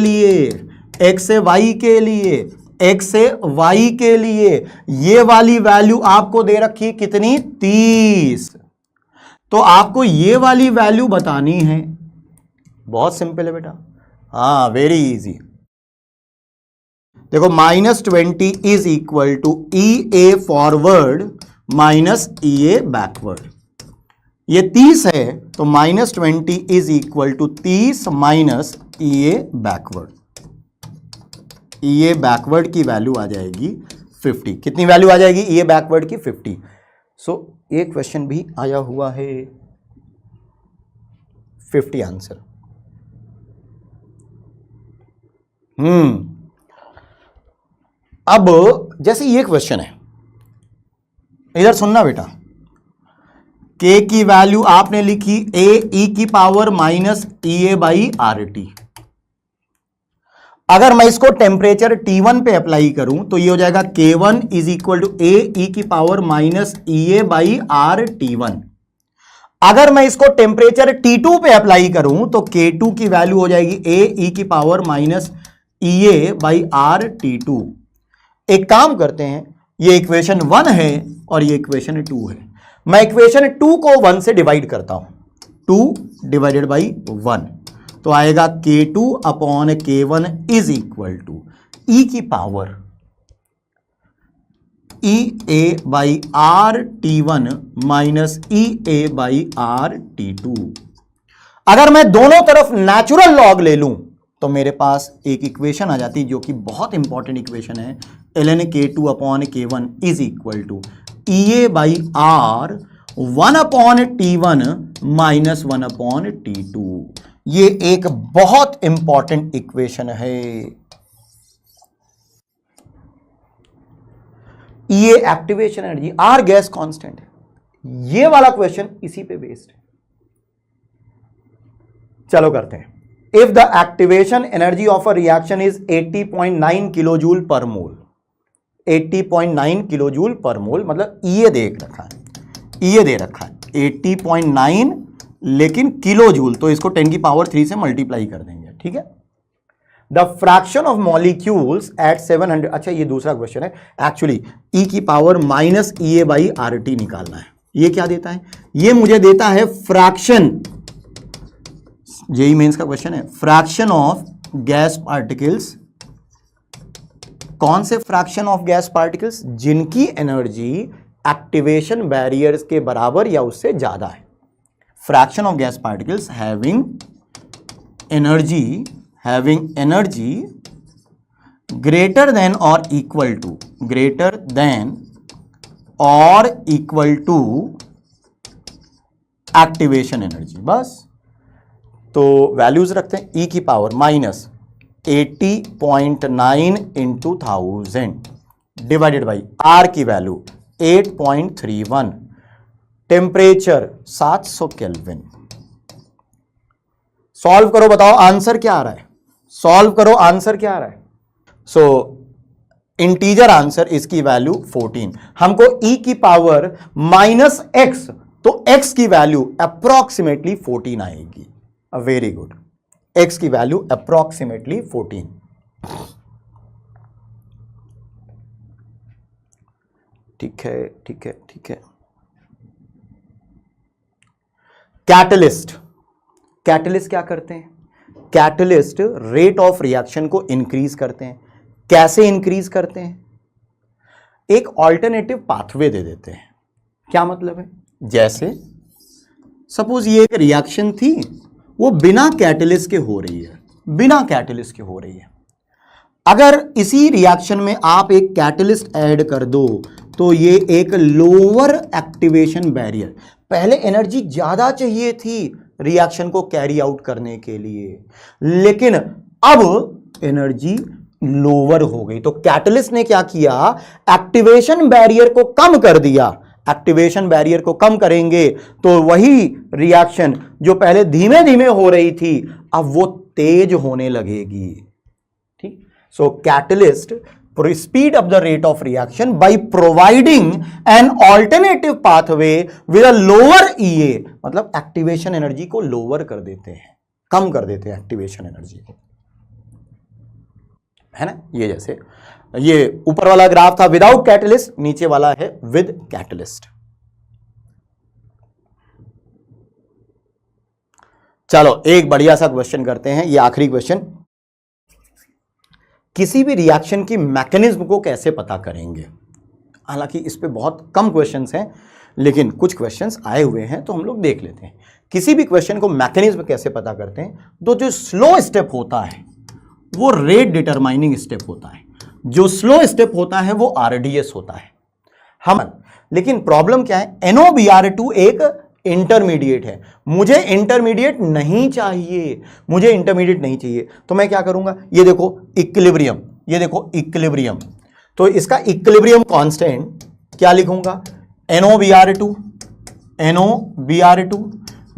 लिए x से y के लिए ये वाली वैल्यू आपको दे रखी कितनी 30, तो आपको ये वाली वैल्यू बतानी है। बहुत सिंपल है बेटा, हाँ वेरी इजी। देखो -20 is equal to EA forward minus EA backward. ये 30 है तो -20 is equal to 30 minus EA backward. EA backward की वैल्यू आ जाएगी 50। कितनी वैल्यू आ जाएगी EA बैकवर्ड की 50। सो एक क्वेश्चन भी आया हुआ है 50 आंसर। अब जैसे ये क्वेश्चन है, इधर सुनना बेटा, K की वैल्यू आपने लिखी AE की power minus EA by RT। अगर मैं इसको टेम्परेचर T1 पे अप्लाई करूं तो ये हो जाएगा K1 is equal to AE की power minus EA by RT1। अगर मैं इसको टेम्परेचर T2 पे अप्लाई करूं तो K2 की वैल्यू हो जाएगी AE की power minus EA by RT2। एक काम करते हैं, ये इक्वेशन 1 है और ये इक्वेशन 2 है। मैं इक्वेशन 2 को 1 से डिवाइड करता हूं, 2 डिवाइडेड बाई 1, तो आएगा K2 upon K1 is equal to E की power EA by RT1 minus EA by RT2। अगर मैं दोनों तरफ नेचुरल लॉग ले लूं तो मेरे पास एक इक्वेशन आ जाती है जो कि बहुत इंपॉर्टेंट इक्वेशन है, ln K2 upon K1 is equal to EA by R 1 upon T1 minus 1 upon T2। ये एक बहुत इंपॉर्टेंट इक्वेशन है। ये activation energy, R gas constant है। ये वाला क्वेश्चन इसी पे बेस्ड है। चलो करते हैं। If the activation energy of a reaction is 80.9 kilojoule पर मोल, 80.9 किलोजूल पर मोल मतलब ये दे रखा है, ये दे रखा है 80.9 लेकिन किलो जूल, तो इसको 10 की पावर 3 से मल्टीप्लाई कर देंगे, ठीक है। The fraction of molecules at 700, अच्छा ये दूसरा क्वेश्चन है एक्चुअली, ई की power minus EA by RT निकालना है। ये क्या देता है, ये मुझे देता है फ्रैक्शन, जेई मेंस का क्वेश्चन है, फ्रैक्शन ऑफ गैस पार्टिकल्स। कौन से फ्रैक्शन ऑफ गैस पार्टिकल्स, जिनकी एनर्जी एक्टिवेशन बैरियर्स के बराबर या उससे ज्यादा है। Fraction of gas particles having energy greater than और इक्वल टू एक्टिवेशन एनर्जी। बस तो वैल्यूज रखते हैं, ई की power minus 80.9 into 1000 divided by R की वैल्यू 8.31, टेम्परेचर 700 केल्विन। सॉल्व करो, बताओ आंसर क्या आ रहा है, सॉल्व करो आंसर क्या आ रहा है। सो इंटीजर आंसर इसकी वैल्यू 14, हमको ई की पावर माइनस एक्स, तो एक्स की वैल्यू अप्रोक्सीमेटली 14 आएगी। वेरी गुड, एक्स की वैल्यू अप्रोक्सीमेटली 14। ठीक है ठीक है ठीक है। कैटलिस्ट, कैटलिस्ट क्या करते हैं, कैटलिस्ट रेट ऑफ रिएक्शन को इंक्रीज करते हैं। कैसे इंक्रीज करते हैं, एक ऑल्टरनेटिव पाथवे दे देते हैं। क्या मतलब है, जैसे सपोज ये एक रिएक्शन थी, वो बिना कैटलिस्ट के हो रही है, बिना कैटलिस्ट के हो रही है। अगर इसी रिएक्शन में आप एक कैटलिस्ट ऐड कर दो तो ये एक लोअर एक्टिवेशन बैरियर, पहले एनर्जी ज्यादा चाहिए थी रिएक्शन को कैरी आउट करने के लिए, लेकिन अब एनर्जी लोअर हो गई, तो कैटलिस्ट ने क्या किया, एक्टिवेशन बैरियर को कम कर दिया। एक्टिवेशन बैरियर को कम करेंगे तो वही रिएक्शन जो पहले धीमे धीमे हो रही थी अब वो तेज होने लगेगी। ठीक, सो catalyst speed up the rate of reaction by providing an alternative pathway with a lower EA, मतलब एक्टिवेशन एनर्जी को लोअर कर देते हैं, कम कर देते हैं एक्टिवेशन एनर्जी को, है ना। ये जैसे ये ऊपर वाला ग्राफ था विदाउट कैटलिस्ट, नीचे वाला है विद कैटलिस्ट। चलो एक बढ़िया सा क्वेश्चन करते हैं, ये आखिरी क्वेश्चन। किसी भी रिएक्शन की मैकेनिज्म को कैसे पता करेंगे? हालांकि इस पे बहुत कम क्वेश्चंस हैं, लेकिन कुछ क्वेश्चंस आए हुए हैं तो हम लोग देख लेते हैं। किसी भी क्वेश्चन को मैकेनिज्म कैसे पता करते हैं? तो जो स्लो स्टेप होता है वो रेट डिटरमाइनिंग स्टेप होता है, जो स्लो स्टेप होता है वो आरडीएस होता है। हम लेकिन प्रॉब्लम क्या है, NOBR2 एक इंटरमीडिएट है, मुझे इंटरमीडिएट नहीं चाहिए, मुझे इंटरमीडिएट नहीं चाहिए, तो मैं क्या करूंगा, ये देखो इक्विलिब्रियम, ये देखो इक्विलिब्रियम, तो इसका इक्विलिब्रियम कांस्टेंट क्या लिखूंगा, NOBR2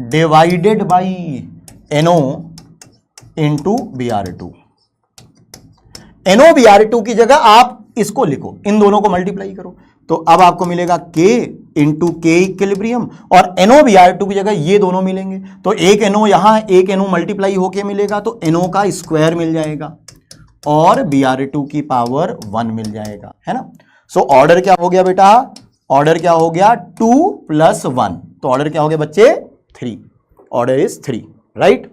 divided by NO into BR2। NOBR2 की जगह आप इसको लिखो, इन दोनों को मल्टीप्लाई करो, तो अब आपको मिलेगा K इंटू के इक्विलिब्रियम, और NOBR2 की जगह ये दोनों मिलेंगे, तो एक NO यहां एक NO मल्टीप्लाई होके मिलेगा, तो NO का स्क्वायर मिल जाएगा और BR2 की पावर 1 मिल जाएगा, है ना। सो ऑर्डर क्या हो गया बेटा, ऑर्डर क्या हो गया 2 + 1, तो ऑर्डर क्या हो गया बच्चे 3, ऑर्डर इज 3, राइट।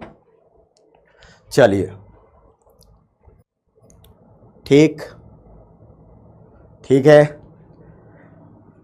चलिए ठीक है।